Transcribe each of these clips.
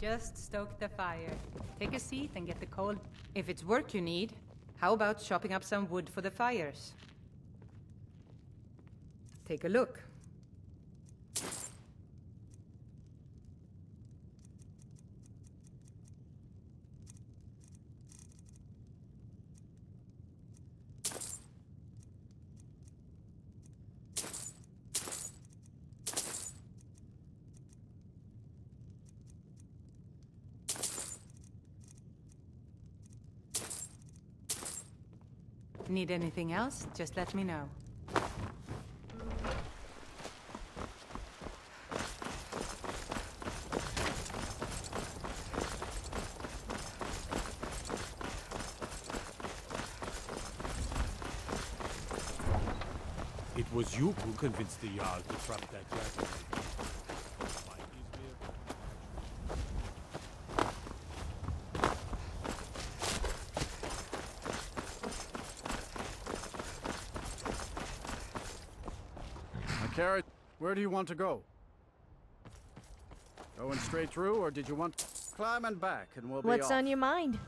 just stoked the fire. Take a seat and get the coal. If it's work you need, how about chopping up some wood for the fires? Take a look. Need anything else? Just let me know. It was you who convinced the Jarl to trap that dragon. Carrot, where do you want to go? Going straight through, or did you want climbing back and we'll be What's off? on your mind?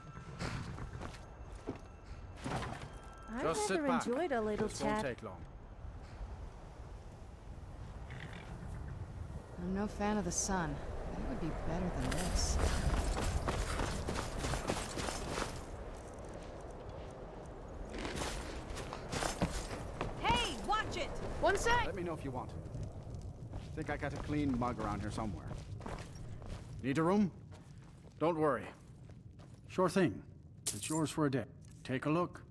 Just I've sit never back. enjoyed a little This won't chat. take long. I'm no fan of the sun, but it would be better than this. Hey, watch it! One sec! Let me know if you want. Think I got a clean mug around here somewhere. Need a room? Don't worry. Sure thing. It's yours for a day. Take a look.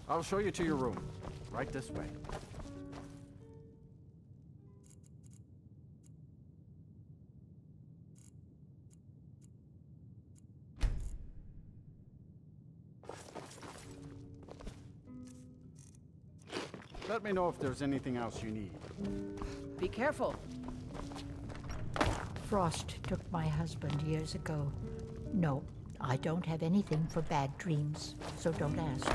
I'll show you to your room. Right this way. Let me know if there's anything else you need. Be careful. Frost took my husband years ago. No, I don't have anything for bad dreams, so don't ask.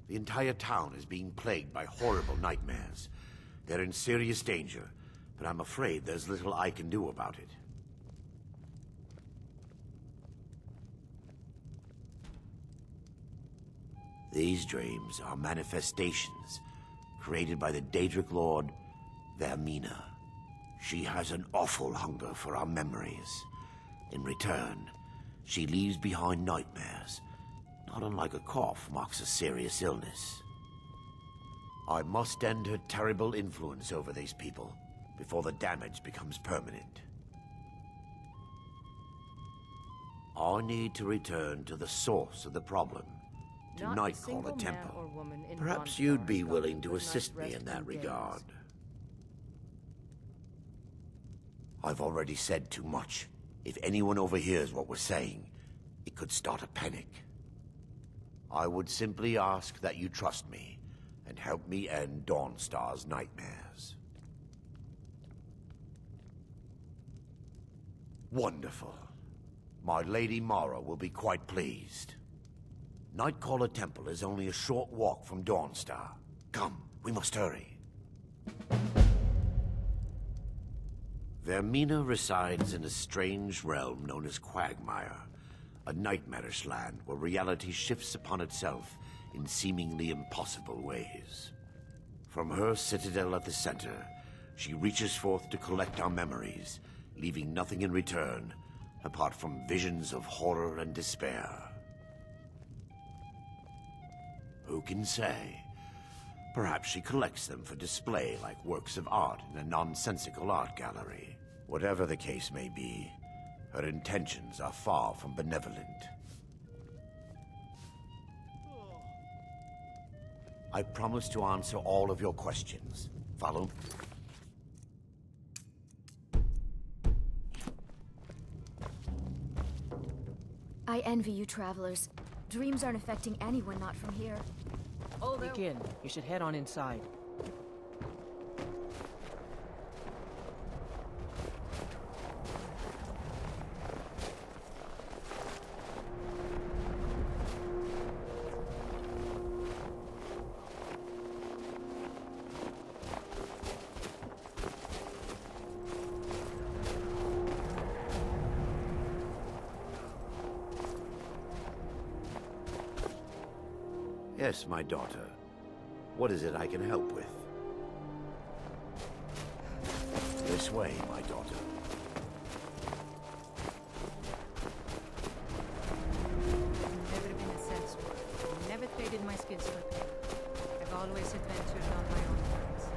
The entire town is being plagued by horrible nightmares. They're in serious danger, but I'm afraid there's little I can do about it. These dreams are manifestations created by the Daedric Lord, Vermina. She has an awful hunger for our memories. In return, she leaves behind nightmares. Not unlike a cough marks a serious illness. I must end her terrible influence over these people before the damage becomes permanent. I need to return to the source of the problem, to Nightcaller Temple. Perhaps you'd be willing to assist me in that regard. I've already said too much. If anyone overhears what we're saying, it could start a panic. I would simply ask that you trust me and help me end Dawnstar's nightmares. Wonderful. My Lady Mara will be quite pleased. Nightcaller Temple is only a short walk from Dawnstar. Come, we must hurry. Vermina resides in a strange realm known as Quagmire. A nightmarish land where reality shifts upon itself in seemingly impossible ways. From her citadel at the center, she reaches forth to collect our memories, leaving nothing in return apart from visions of horror and despair. Who can say? Perhaps she collects them for display like works of art in a nonsensical art gallery. Whatever the case may be, her intentions are far from benevolent. I promise to answer all of your questions. Follow? I envy you travelers. Dreams aren't affecting anyone not from here. Sneak in. You should head on inside. Yes, my daughter. What is it I can help with? This way, my daughter. Never been a salesman. Never traded my skills for pay. I've always adventured on my own terms.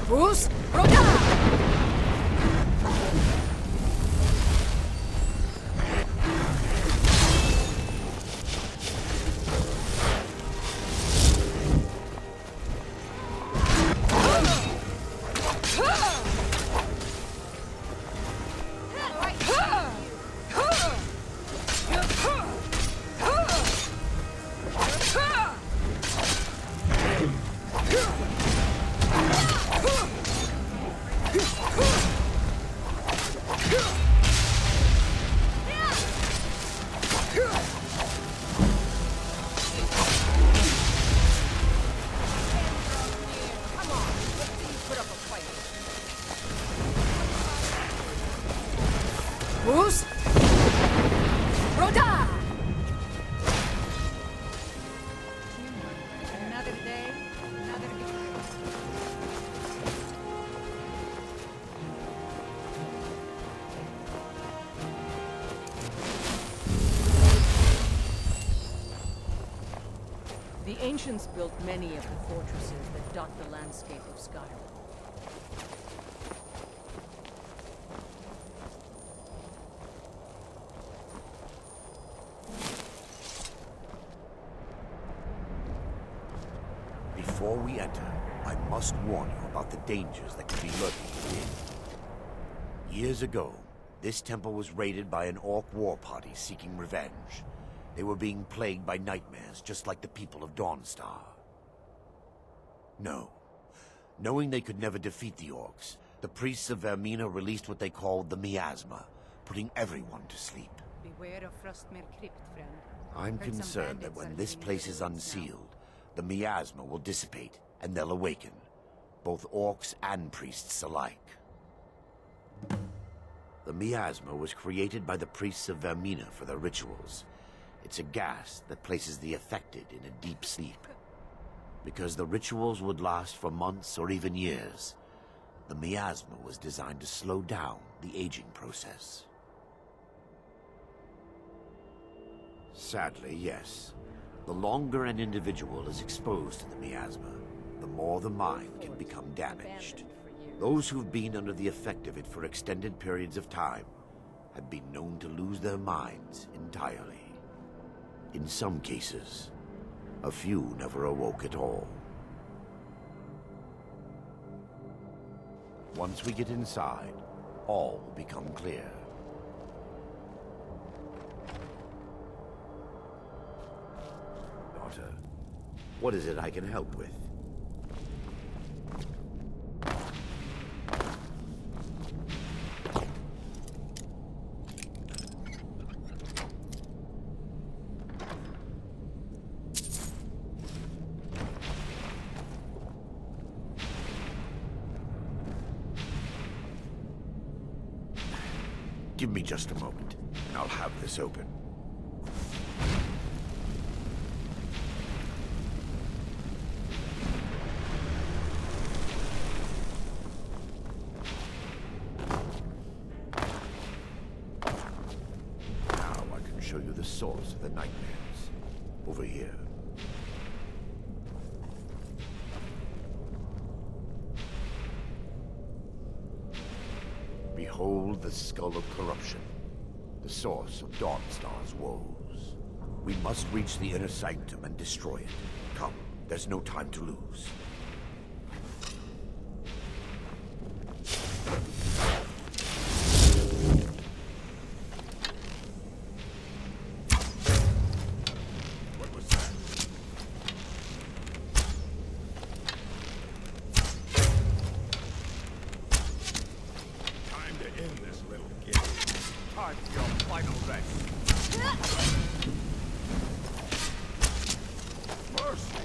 Bruce, Rhoda! Bruce, Rhoda! Another day, another victory. The ancients built many of the fortresses that dot the landscape of Skyrim. Before we enter, I must warn you about the dangers that could be lurking within. Years ago, this temple was raided by an orc war party seeking revenge. They were being plagued by nightmares, just like the people of Dawnstar. No. Knowing they could never defeat the orcs, the priests of Vermina released what they called the miasma, putting everyone to sleep. Beware of Frostmere Crypt, friend. I'm Heard some concerned that bandits when are this living place in is the ruins now. unsealed, the miasma will dissipate, and they'll awaken. Both orcs and priests alike. The miasma was created by the priests of Vermina for their rituals. It's a gas that places the affected in a deep sleep. Because the rituals would last for months or even years, the miasma was designed to slow down the aging process. Sadly, yes. The longer an individual is exposed to the miasma, the more the mind can become damaged. Those who've been under the effect of it for extended periods of time have been known to lose their minds entirely. In some cases, a few never awoke at all. Once we get inside, all will become clear. Daughter, what is it I can help with? Give me just a moment, and I'll have this open. Now I can show you the source of the nightmares. Over here. Behold the skull of corruption, the source of Dawnstar's woes. We must reach the inner sanctum and destroy it. Come, there's no time to lose. What was that? Time to end this little game. Time for your final rest. Mercy!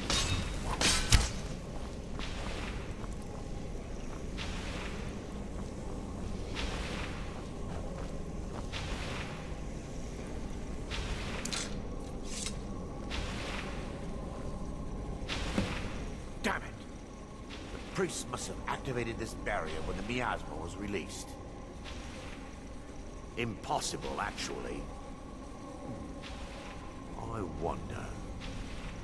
Damn it! The priests must have activated this barrier when the miasma was released. Impossible, actually. I wonder.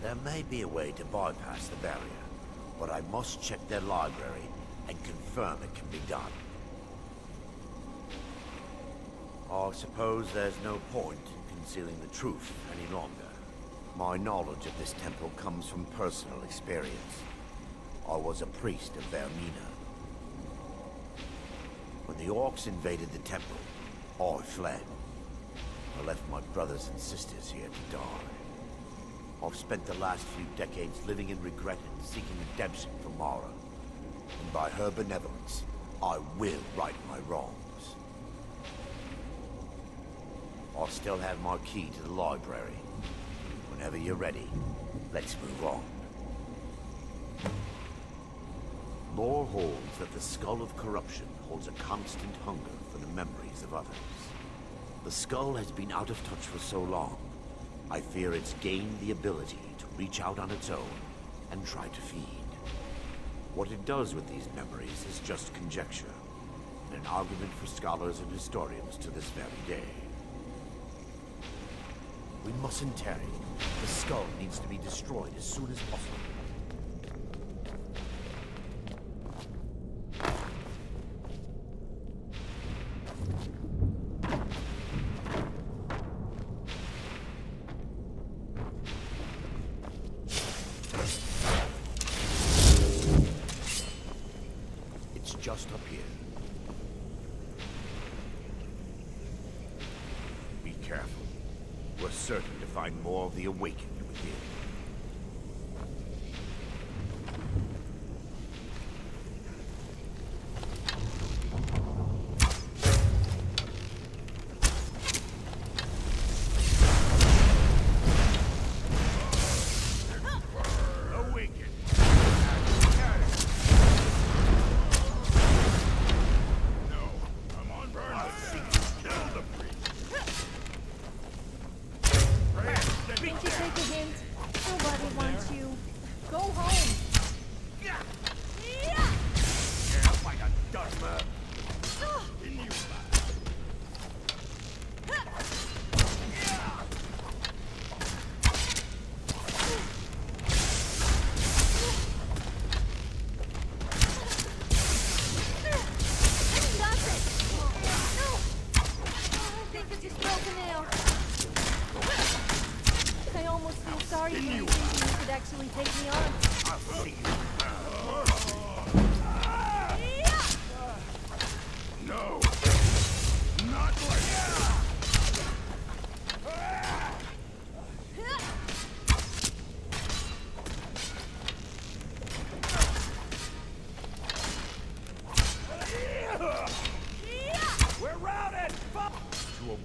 There may be a way to bypass the barrier, but I must check their library and confirm it can be done. I suppose there's no point in concealing the truth any longer. My knowledge of this temple comes from personal experience. I was a priest of Vermina. When the orcs invaded the temple, I fled. I left my brothers and sisters here to die. I've spent the last few decades living in regret and seeking redemption from Mara. And by her benevolence, I will right my wrongs. I still have my key to the library. Whenever you're ready, let's move on. Lore holds that the skull of corruption holds a constant hunger for the memories of others. The skull has been out of touch for so long, I fear it's gained the ability to reach out on its own and try to feed. What it does with these memories is just conjecture, and an argument for scholars and historians to this very day. We mustn't tarry. The skull needs to be destroyed as soon as possible. It's just up here. Be careful. We're certain to find more of the awakened within.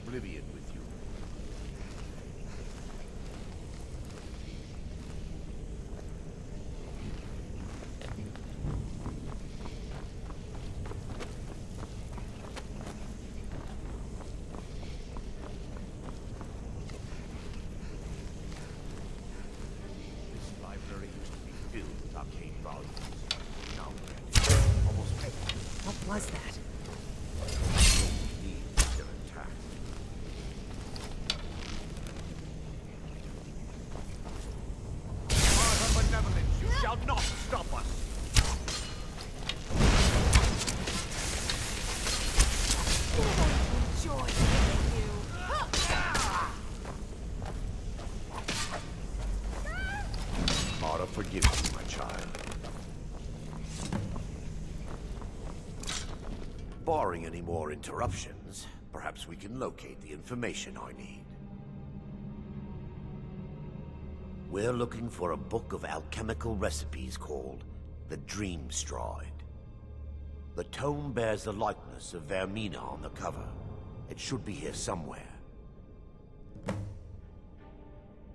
Oblivion with you. This library used to be filled with arcane volumes. Now almost empty. What was that? Shall not stop us! Barring any more interruptions, perhaps we can locate the information I need. We're looking for a book of alchemical recipes called the Dream Stride. The tome bears the likeness of Vermina on the cover. It should be here somewhere.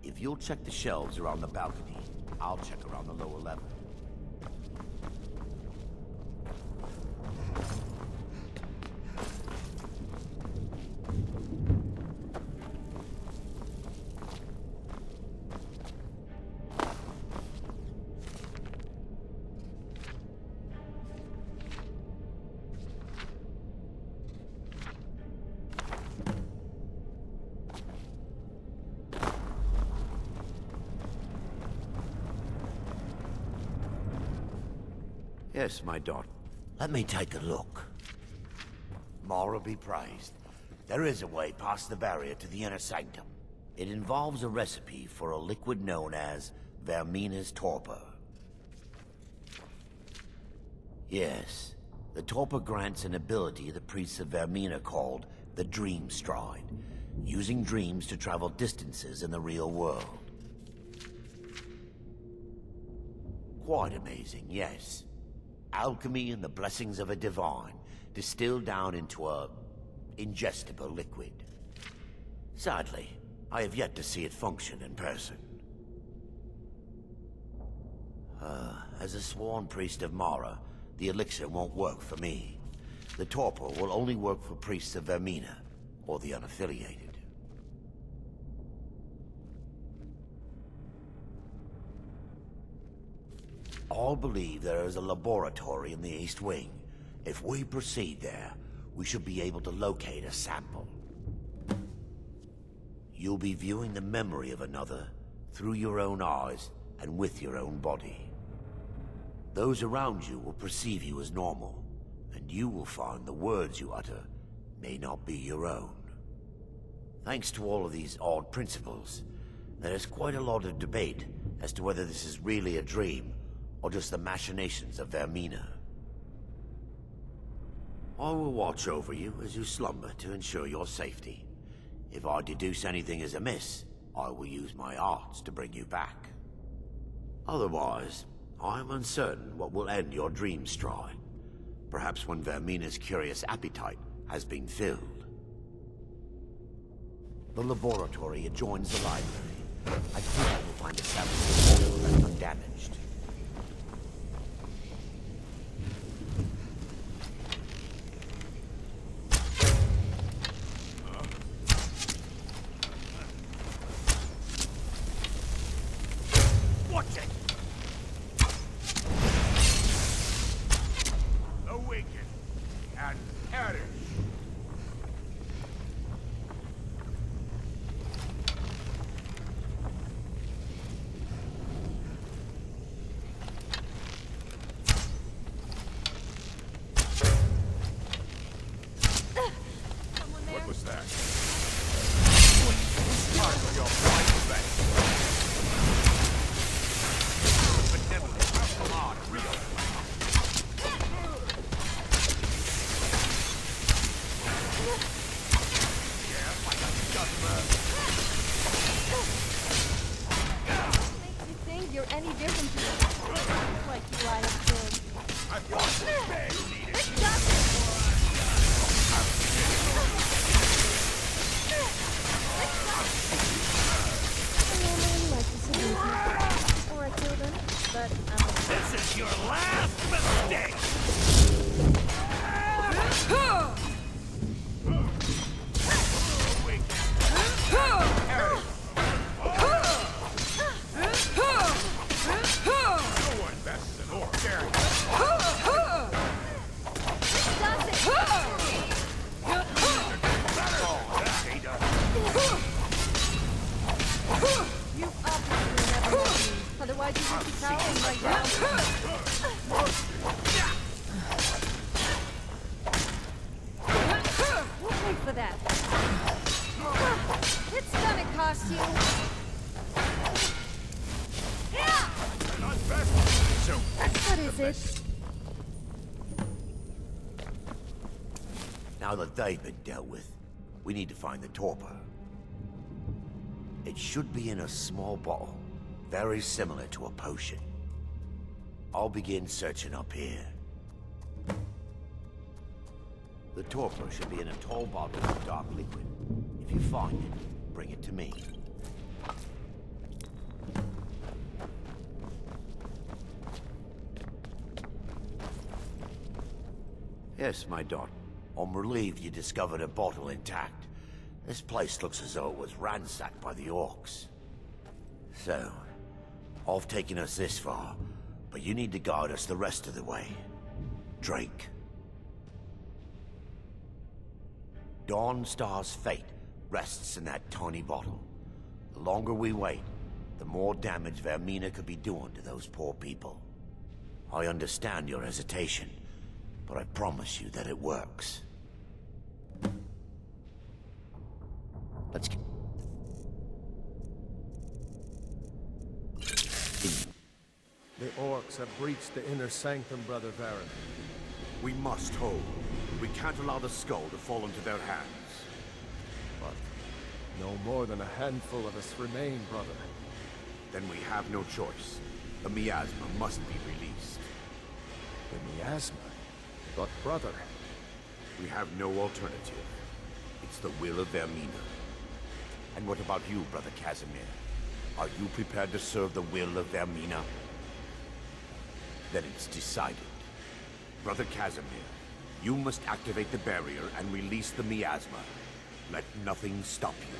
If you'll check the shelves around the balcony, I'll check around the lower level. Yes, my daughter. Let me take a look. Mara be praised. There is a way past the barrier to the inner sanctum. It involves a recipe for a liquid known as Vermina's torpor. Yes, the torpor grants an ability the priests of Vermina called the Dream Stride, using dreams to travel distances in the real world. Quite amazing, yes. Alchemy and the blessings of a divine, distilled down into a ingestible liquid. Sadly, I have yet to see it function in person. As a sworn priest of Mara, the elixir won't work for me. The torpor will only work for priests of Vermina, or the unaffiliated. All believe there is a laboratory in the East Wing. If we proceed there, we should be able to locate a sample. You'll be viewing the memory of another through your own eyes and with your own body. Those around you will perceive you as normal, and you will find the words you utter may not be your own. Thanks to all of these odd principles, there is quite a lot of debate as to whether this is really a dream or just the machinations of Vermina. I will watch over you as you slumber to ensure your safety. If I deduce anything is amiss, I will use my arts to bring you back. Otherwise, I am uncertain what will end your dream stride. Perhaps when Vermina's curious appetite has been filled. The laboratory adjoins the library. I think I will find a sample left undamaged. Watch it! Awaken and perish! What was that? Time for your fight back. Come on, real. Yeah, like a customer. Makes you think you're any different from me. Like you lied up to him. I've got this bag needed. It's justice! I normally like to see them or I kill them, but This is your last mistake! No one bests an orc, dare you? you obviously never met me. Otherwise you would be cowering right now. We'll pay for that. It's gonna cost you. Not best. So, What is it? Now that they've been dealt with, we need to find the torpor. It should be in a small bottle, very similar to a potion. I'll begin searching up here. The torpor should be in a tall bottle of dark liquid. If you find it, bring it to me. Yes, my daughter. I'm relieved you discovered a bottle intact. This place looks as though it was ransacked by the orcs. So, I've taken us this far, but you need to guide us the rest of the way. Drink. Dawnstar's fate rests in that tiny bottle. The longer we wait, the more damage Vermina could be doing to those poor people. I understand your hesitation, but I promise you that it works. Let's get... The orcs have breached the inner sanctum, Brother Varyn. We must hold. We can't allow the skull to fall into their hands. But no more than a handful of us remain, brother. Then we have no choice. The miasma must be released. The miasma? But brother... We have no alternative. It's the will of Vermina. And what about you, Brother Casimir? Are you prepared to serve the will of Vermina? Then it's decided. Brother Casimir, you must activate the barrier and release the miasma. Let nothing stop you.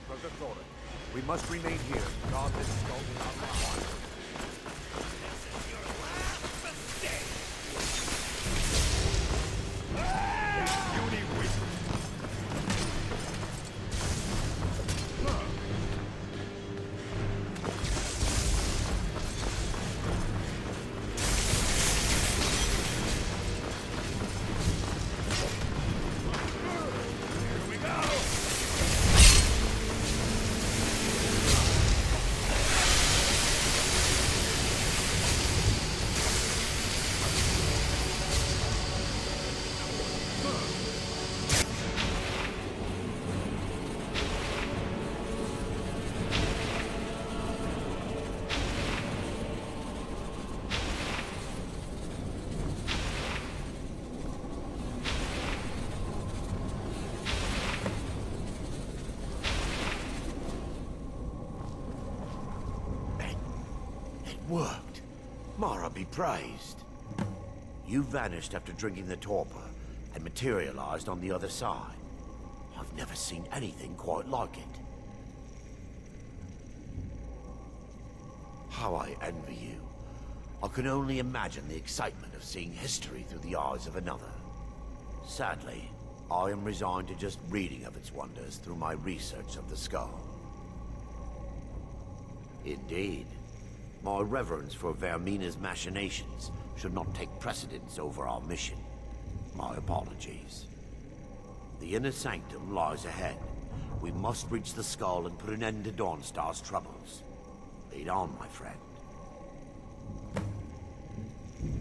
Brother Thorin, we must remain here. Guard this skull without harm. Worked. Mara be praised. You vanished after drinking the torpor and materialized on the other side. I've never seen anything quite like it. How I envy you. I can only imagine the excitement of seeing history through the eyes of another. Sadly, I am resigned to just reading of its wonders through my research of the skull. Indeed. My reverence for Vermina's machinations should not take precedence over our mission. My apologies. The inner sanctum lies ahead. We must reach the skull and put an end to Dawnstar's troubles. Lead on, my friend.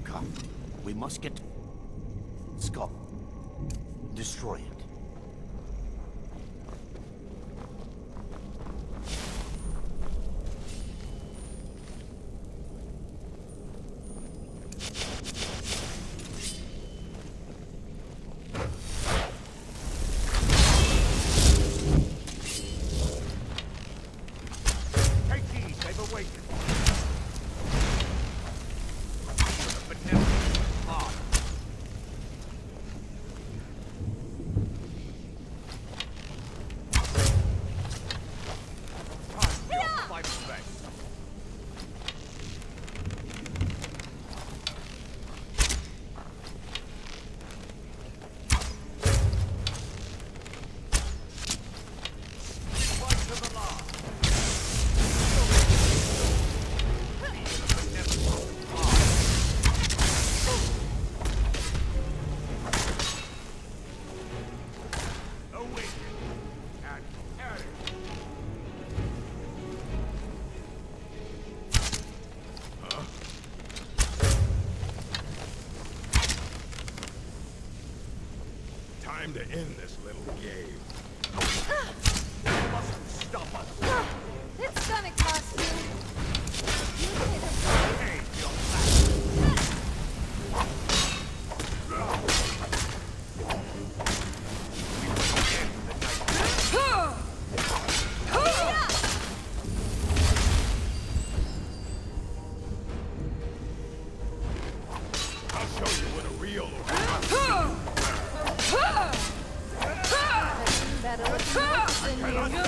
Come, we must get to the skull. Destroy it. win this little game. You mustn't stop us. It's gonna cost you. You pay the Hey, you're back. I'll show you what a real better looking than you.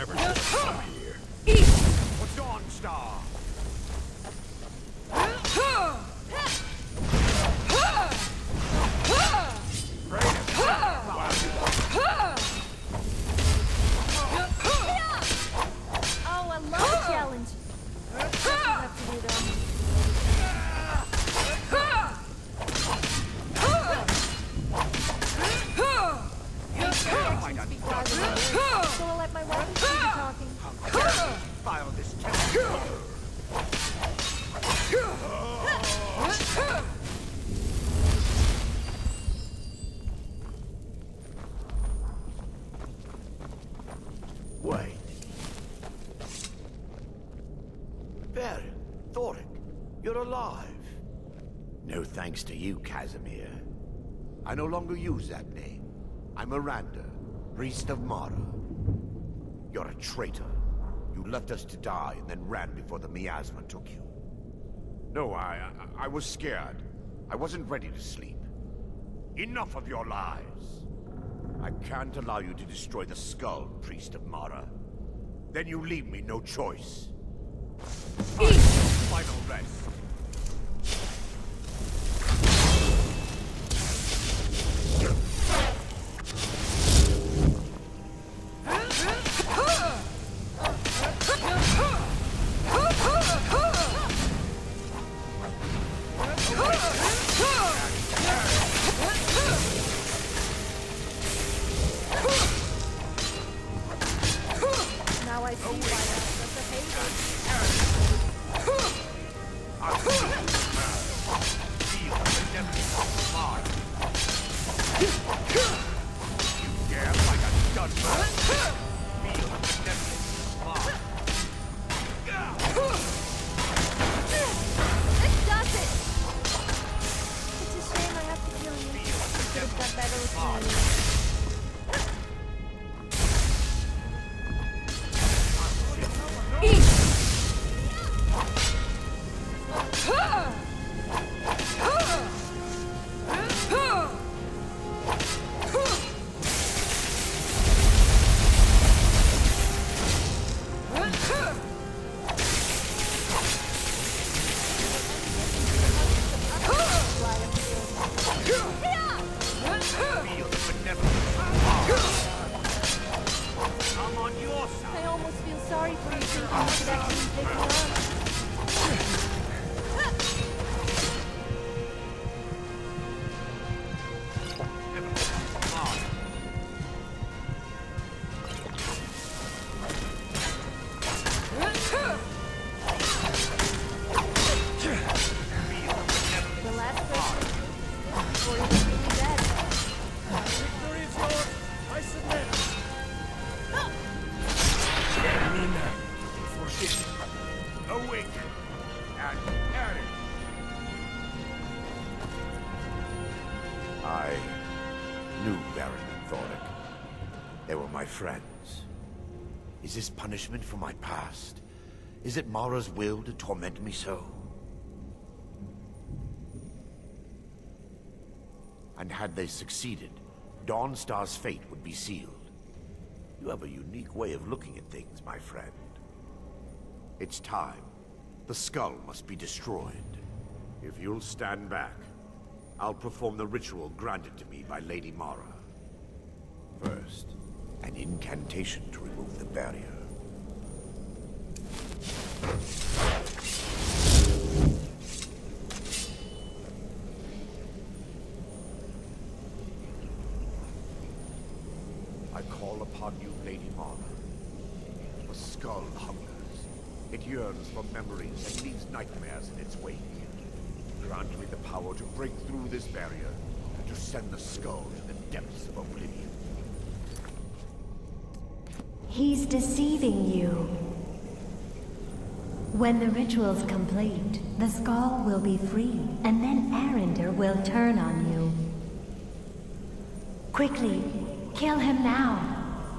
never should have come here. What's Dawn Star? Oh, I love a challenge. That's what you have to do, though. Actions speak louder than words, so I'll let my weapons do the talking. File this temple. Wait. Baron, Thoric, you're alive. No thanks to you, Casimir. I no longer use that name. I'm Miranda, priest of Mara. You're a traitor. You left us to die and then ran before the miasma took you. No, I was scared. I wasn't ready to sleep. Enough of your lies. I can't allow you to destroy the skull, priest of Mara. Then you leave me no choice. Final rest. Now I see why that's such a hater. This does it! It's a shame I have to kill you. You could have done better with me. I almost feel sorry for you thinking you could actually take me on. The last person before he was really dead. Victory is yours. I submit. Nina, forget. Awaken and perish. I knew Baron and Thoric. They were my friends. Is this punishment for my past? Is it Mara's will to torment me so? And had they succeeded, Dawnstar's fate would be sealed. You have a unique way of looking at things, my friend. It's time. The skull must be destroyed. If you'll stand back, I'll perform the ritual granted to me by Lady Mara. First, an incantation to remove the barrier. I call upon you, Lady Mara. The skull hungers. It yearns for memories and leaves nightmares in its wake. Grant me the power to break through this barrier and to send the skull to the depths of oblivion. He's deceiving you. When the ritual's complete, the skull will be free, and then Arender will turn on you. Quickly, kill him now.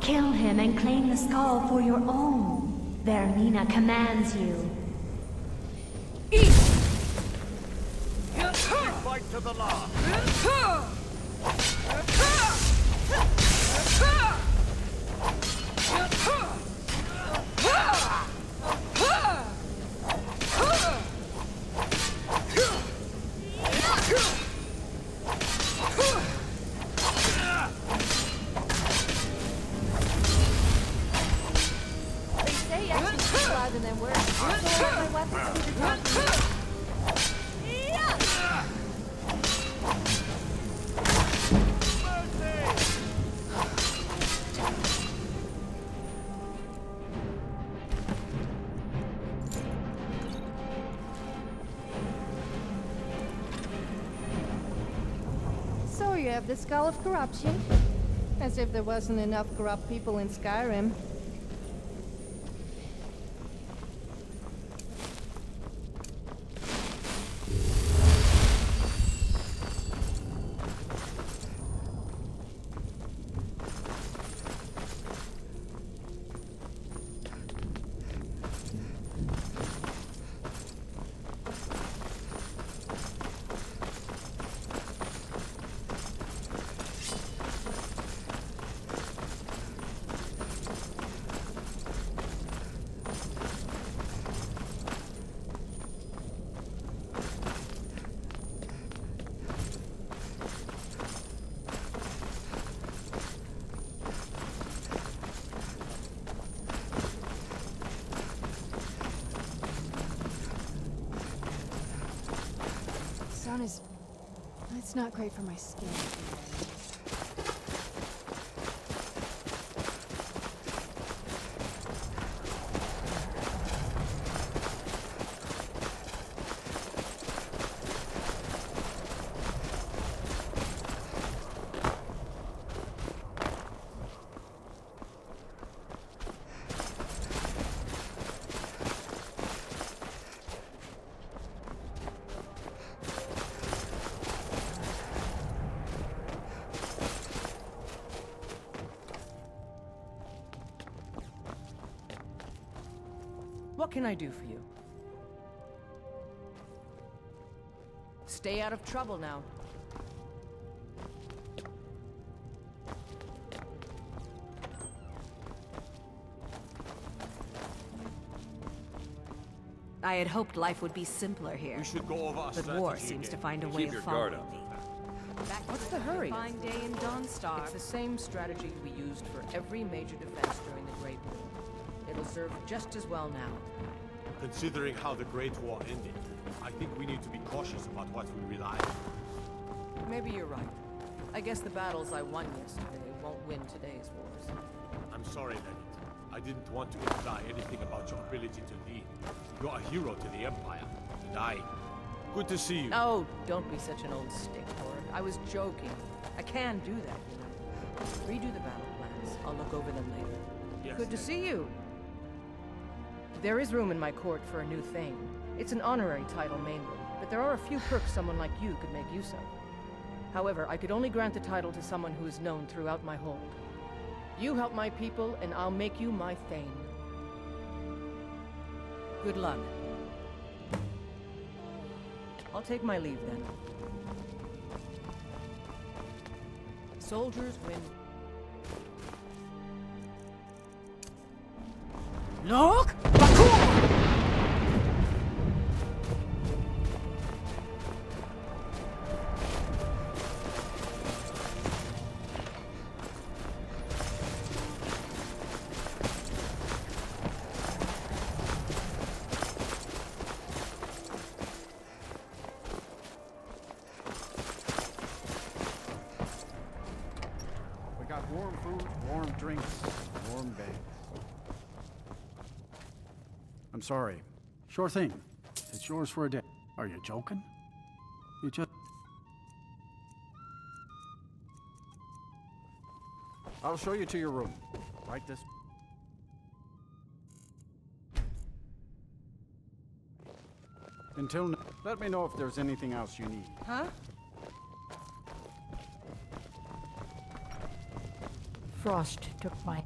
Kill him and claim the skull for your own. Vermina commands you. Fight to the last! They say actions speak louder than words. So I want my weapons to talk to me. So you have the Skull of Corruption? As if there wasn't enough corrupt people in Skyrim. Sun is... It's not great for my skin. What can I do for you? Stay out of trouble now. I had hoped life would be simpler here. We should go over our But war strategy seems to again. find a Keep way your of guard following up. me. What's the hurry? Fine day in Dawnstar. It's the same strategy we used for every major defense during the Great War. It'll serve just as well now. Considering how the Great War ended, I think we need to be cautious about what we rely on. Maybe you're right. I guess the battles I won yesterday won't win today's wars. I'm sorry, Lenny. I didn't want to imply anything about your ability to lead. You're a hero to the Empire, and I... Good to see you. Oh, don't be such an old stick-horror. I was joking. I can do that, you know. Redo the battle plans. I'll look over them later. Yes, Good to Lenny. see you. There is room in my court for a new thing. It's an honorary title mainly, but there are a few perks someone like you could make use of. However, I could only grant the title to someone who is known throughout my hold. You help my people, and I'll make you my Thane. Good luck. I'll take my leave then. Soldiers win. Look! drinks, warm beds. I'm sorry. Sure thing. It's yours for a day. Are you joking? You just... I'll show you to your room. Right this... Until now, let me know if there's anything else you need. Huh? Frost took my...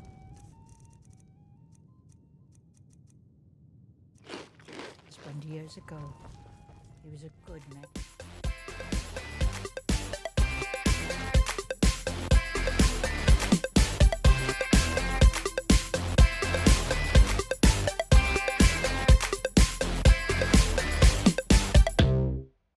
husband years ago. He was a good man.